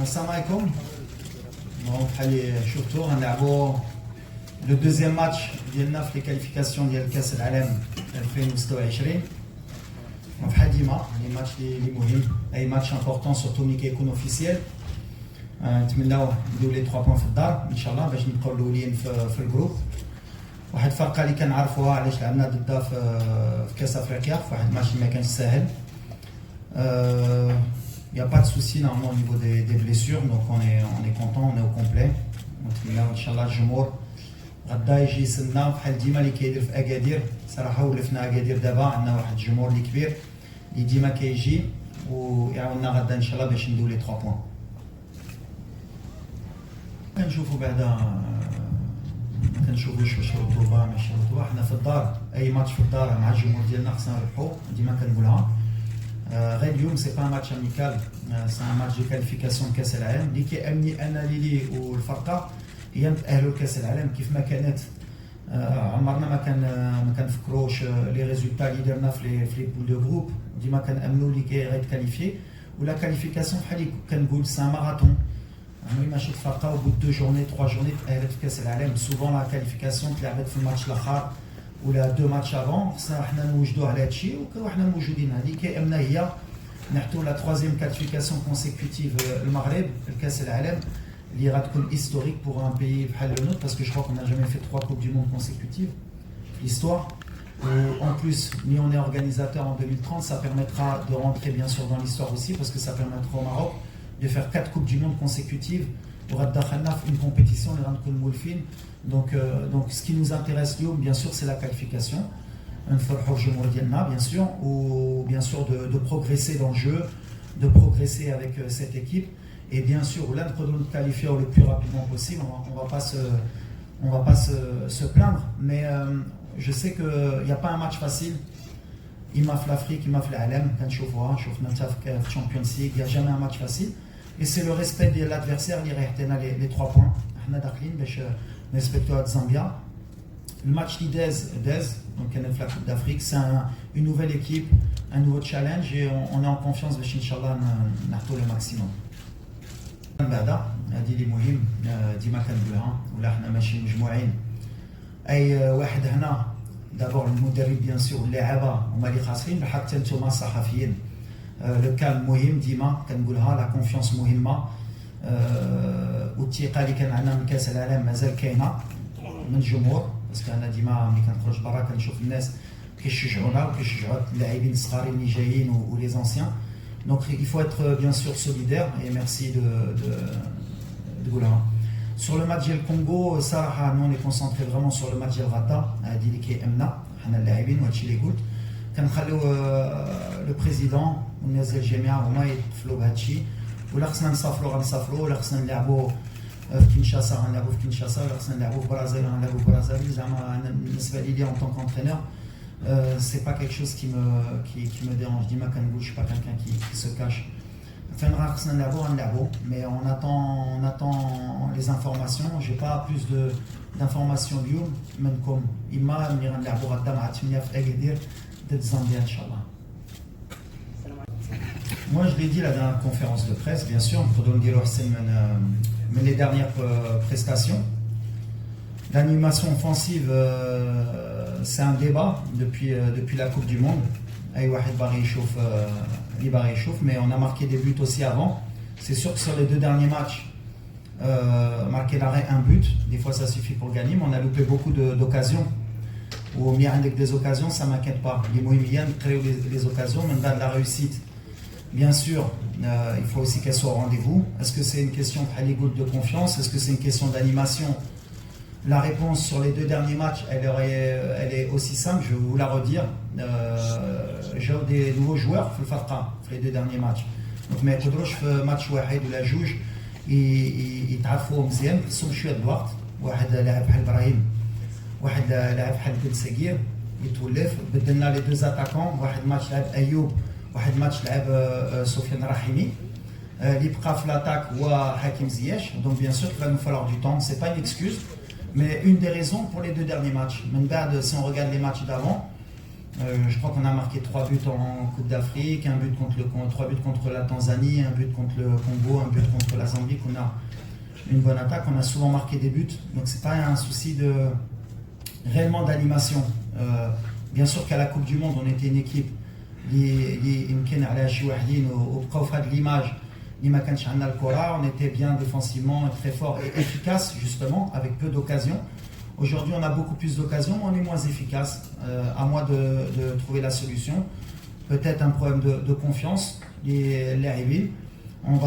Assalamu alaikum. Donc, surtout, on a le deuxième match de les qualifications de Kass al-Alam 2026. بحال ديما لي ماتش اللي مهم اي ماتش امبورطون سورتو ملي كيكون اوفيسيال نتمناو نديرو لي 3 بوين في الدار ان شاء الله باش نبقاو الاولين في الجروب. واحد الفرقه اللي كنعرفوها علاش لعبنا ضدها في كاس افريقيا في واحد الماتش اللي ما كانش ساهل. Il n'y a pas de souci normalement au niveau des blessures, donc on est content, on est au complet. نتمناو ان شاء الله الجمهور غدا يجي يسنى بحال ديما اللي كيدير في اكادير. صراحه ولفنا اكادير دابا عندنا واحد الجمهور اللي كبير اللي ديما كيجي ويعاوننا غدا ان شاء الله باش ندوي لي 3 بوين. كنشوفوا بعدا ما كنشوفوش واش رطوبه ماشي رطوبه. حنا في الدار اي ماتش في الدار مع الجمهور ديالنا خصنا نربحو ديما كنقولها. غير اليوم سي با ماتش اميكال سي ان ماتش دو كاليفيكاسيون كاس العالم اللي كيامني انا ليلي والفرقه هي نتاهلوا لكاس العالم كيف ما كانت. عمرنا ما كنفكروش لي ريزولتا اللي درنا في لي بول دو جروب ديما كنامنوا اللي غيتكاليفي ولا كاليفيكاسيون بحال كنقول سي ان ماراثون. عمري ما شفت فرقه وبو 2 جورني 3 جورني تاهلت في كاس العالم. سوفون لا كاليفيكاسيون تلعبت في الماتش الاخر ولا 2 ماتش افون. خصنا حنا نوجدوا على هادشي وحنا موجودين. هذه كيامنا هي نحتو لا 3 كاليفيكاسيون كونسيكوتيف المغرب لكاس العالم اللي غتكون هيستوريك بور ان بيي بحال لو نوت باسكو جو كرو كون ا جامي في 3 كوب دو موند consécutives في l'histoire. En plus, ni on est organisateur en 2030, ça permettra de rentrer bien sûr dans l'histoire aussi parce que ça permettra au Maroc de faire 4 coupes du monde consécutives pour être une compétition les rendre comme Wolfine. Donc ce qui nous intéresse bien sûr c'est la qualification. Bien sûr, ou bien sûr de progresser dans le jeu, de progresser avec cette équipe et bien sûr l'un de qualifier le plus rapidement possible. On va pas se plaindre, mais je sais qu'il n'y a pas un match facile. Il m'a fait l'Afrique, il m'a fait l'Alem, quand je vois Champions League, il n'y a jamais un match facile. Et c'est le respect de l'adversaire qui reste les 3 points. On a d'accord, je respecte la Zambia. Le match d'Idez, donc la Coupe d'Afrique, c'est une nouvelle équipe, un nouveau challenge et on est en confiance Inch'Allah نعطوا le maximum. بعدا هذه اللي مهم ديما كنقولها ولا حنا ماشي مجموعين اي واحد هنا دابور المدرب بيان سور اللاعبه هما اللي خاسرين حتى نتوما الصحفيين. لو كان مهم ديما كنقولها لا كونفيونس مهمه والثقه اللي كان عندنا من كاس العالم مازال كاينه من الجمهور باسكو انا ديما ملي كنخرج برا كنشوف الناس كيشجعونا وكيشجعوا اللاعبين الصغارين اللي جايين ولي زونسيان. Donc il faut être bien sûr solidaire et merci de Goula. Sur le match du Congo, Sarah, nous on est concentré vraiment sur le match du Rata, dit qui est Emna, Hana Laibin, Wachi Legout. Quand le président, on est à Gemia, on a été Flobachi, ou l'Arslan Safro, l'Arslan Labo, Kinshasa, l'Arslan Labo Brazzaville, Brazzaville, en tant qu'entraîneur. C'est pas quelque chose qui me dérange. Dis-moi qu'un je suis pas quelqu'un qui se cache. Mais on attend les informations. J'ai pas plus d'informations du même comme Ima Miran Laborata Matimia Agadir de Zambia Inch'Allah. Moi je l'ai dit la dernière conférence de presse, bien sûr, pour donner les dernières prestations. L'animation offensive, c'est un débat depuis la Coupe du Monde. Mais on a marqué des buts aussi avant. C'est sûr que sur les 2 derniers matchs, marquer l'arrêt un but, des fois ça suffit pour gagner, mais on a loupé beaucoup d'occasions. Ou avec des occasions, ça ne m'inquiète pas. Les Moïmiens créent les occasions, même dans la réussite. Bien sûr, il faut aussi qu'elle soit au rendez-vous. Est-ce que c'est une question de confiance? Est-ce que c'est une question d'animation? La réponse sur les 2 derniers matchs, elle est aussi simple, je vais vous la redire. J'ai des nouveaux joueurs في الفرقة في les 2 derniers matchs. Donc ما يقدروش في ماتش واحد ولا جوج يتعرفوا مزيان، خصهم شوية د الوقت. واحد لاعب بحال إبراهيم، واحد لاعب بحال بن سكير يتولف. بدلنا لي 2 اتاكون، واحد ماتش لعب أيوب، واحد ماتش لعب سفيان رحيمي. اللي بقى في l'attaque هو حكيم زياش. Donc bien sûr qu'il va nous falloir du temps, c'est pas une excuse. Mais une des raisons pour les 2 derniers matchs, si on regarde les matchs d'avant, Je crois qu'on a marqué 3 buts en Coupe d'Afrique, 3 buts contre la Tanzanie, un but contre le Congo, un but contre la Zambie. On a une bonne attaque, on a souvent marqué des buts, donc c'est pas un souci réellement d'animation. Bien sûr qu'à la Coupe du Monde, on était une équipe qui يمكن على شي واحدين وبقاو في هذه l'image اللي ما كانش عندنا الكرة. On était bien défensivement, très fort et efficace justement avec peu d'occasions. Aujourd'hui, on a beaucoup plus d'occasions, mais on est moins efficace. À moi de trouver la solution. Peut-être un problème de confiance. Les Rivines. On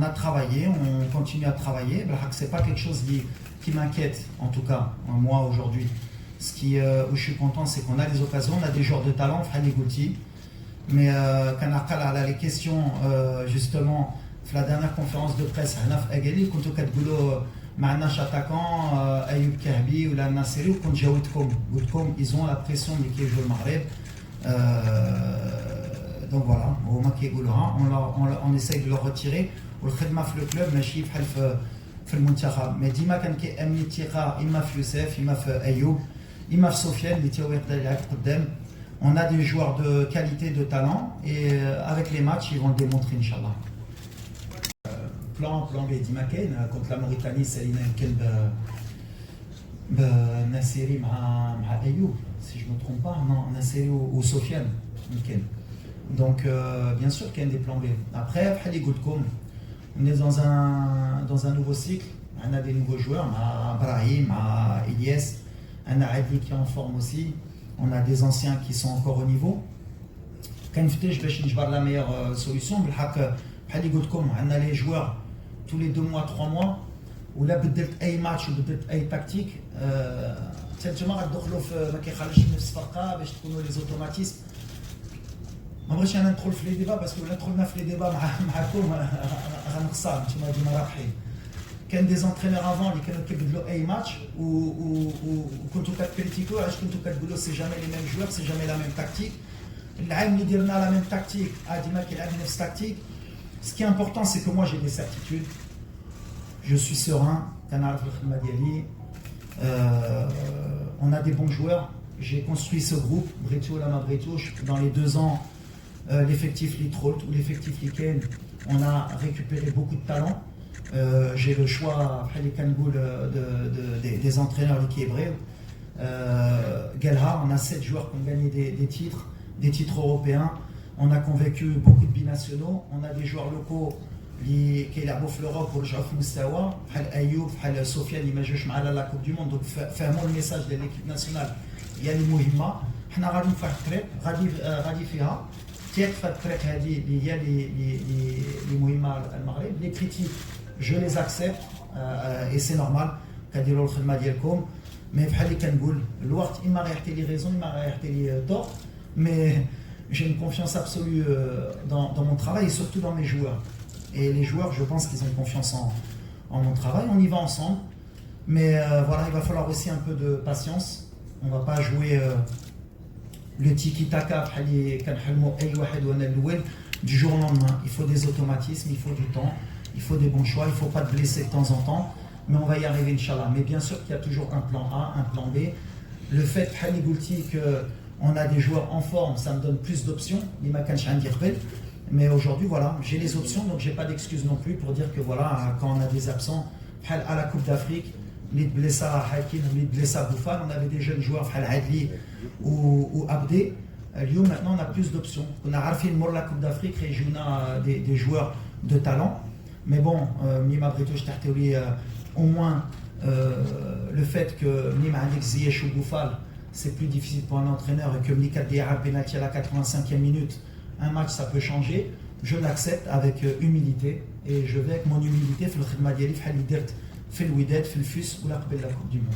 a travaillé, on continue à travailler. C'est pas quelque chose qui m'inquiète, en tout cas, moi aujourd'hui. Où je suis content, c'est qu'on a des occasions, on a des joueurs de talent, Fadi Gouti. Mais quand on a les questions, justement, la dernière conférence de presse, Hanaf Agali, quand on a معناش attaquant Ayoub Kerbi ou la Nasseri ou quand جاوبتكم ils ont la pression de qui joue le Maghreb. Donc voilà, on essaye de le retirer والخدمه في الكلوب ماشي بحال في المنتخب. Mais ديما كان كيامني الثقه اما في يوسف اما في ايوب اما في سفيان اللي تا يقدر يلعب قدام. On a des joueurs de qualité, de talent et avec les matchs ils vont le démontrer Inch'Allah. Plan B ديما كاين contre la Mauritanie سالينا يمكن بناصري مع ايوب si je me trompe pas, non Nasseri ou Sofiane يمكن. Donc bien sûr qu'il y a des plans B. Après on est dans un nouveau cycle, on a des nouveaux joueurs, Brahim, Ilyes, on a Adli qui est en forme aussi, on a des anciens qui sont encore au niveau. Quand je vais la meilleure solution, on a les joueurs tous les 2 mois, 3 mois, ou là بدلت اي ماتش وبدلت اي تكتيك تنتوما غتدخلوا في ما كيخرجش من نفس الفرقه باش تكونوا لي زوتوماتيزم. ما بغيتش انا ندخل في لي ديبا باسكو الا دخلنا في لي ديبا معكم غنخسر نتوما ديما رابحين. كان دي زونترينور افون اللي كانوا كيبدلوا اي ماتش وكنتوا كتكريتيكو علاش كنتوا كتقولوا سي جامي لي ميم جوار سي جامي لا ميم تاكتيك. العام اللي درنا لا ميم تاكتيك ديما كيلعب نفس تاكتيك. Ce qui est important, c'est que moi j'ai des certitudes. Je suis serein. On a des bons joueurs. J'ai construit ce groupe, Bretto, Lama Bretto. Dans les 2 ans, l'effectif Litrolt ou l'effectif Liken, on a récupéré beaucoup de talents. J'ai le choix, des entraîneurs qui est vrai. Galha, on a 7 joueurs qui ont gagné des titres européens. On a convaincu beaucoup de binationaux, on a des joueurs locaux qui يلعبوا في l'Europe ورجعوا في مستوى بحال ايوب بحال سفيان اللي ما جاوش معنا لا كوب دي موند. دونك فهموا الميساج ديال ليكيب ناسيونال هي اللي مهمه. حنا غاديين في واحد الطريق غادي فيها تيك في الطريق هذه اللي هي اللي مهمه المغرب. لي كريتيك جو لي اكسبت اي سي نورمال كديروا الخدمه ديالكم. مي بحال اللي كنقول الوقت اما غيعطي لي ريزون اما غيعطي لي تور. مي j'ai une confiance absolue dans mon travail et surtout dans mes joueurs. Et les joueurs, je pense qu'ils ont confiance en mon travail. On y va ensemble. Mais voilà, il va falloir aussi un peu de patience. On ne va pas jouer le tiki-taka du jour au lendemain. Il faut des automatismes, il faut du temps, il faut des bons choix, il ne faut pas te blesser de temps en temps. Mais on va y arriver, Inch'Allah. Mais bien sûr qu'il y a toujours un plan A, un plan B. Le fait, que on a des joueurs en forme, ça me donne plus d'options. Mais aujourd'hui, voilà, j'ai les options, donc j'ai pas d'excuses non plus pour dire que voilà, quand on a des absents, à la Coupe d'Afrique, les blessés à Hakim, les blessés à Bouffal, on avait des jeunes joueurs, Adli ou Abdé. Maintenant, on a plus d'options. On a rafé le la Coupe d'Afrique, et on a des joueurs de talent. Mais bon, Mima Brito, je t'ai au moins le fait que Mima Alex Ziyech ou Bouffal, c'est plus difficile pour un entraîneur et que Mika Diarra penalty à la 85e minute, un match ça peut changer. Je l'accepte avec humilité et je vais avec mon humilité faire le khidma ديالي في حال اللي درت في الوداد في الفيس ولا قبل la Coupe du Monde.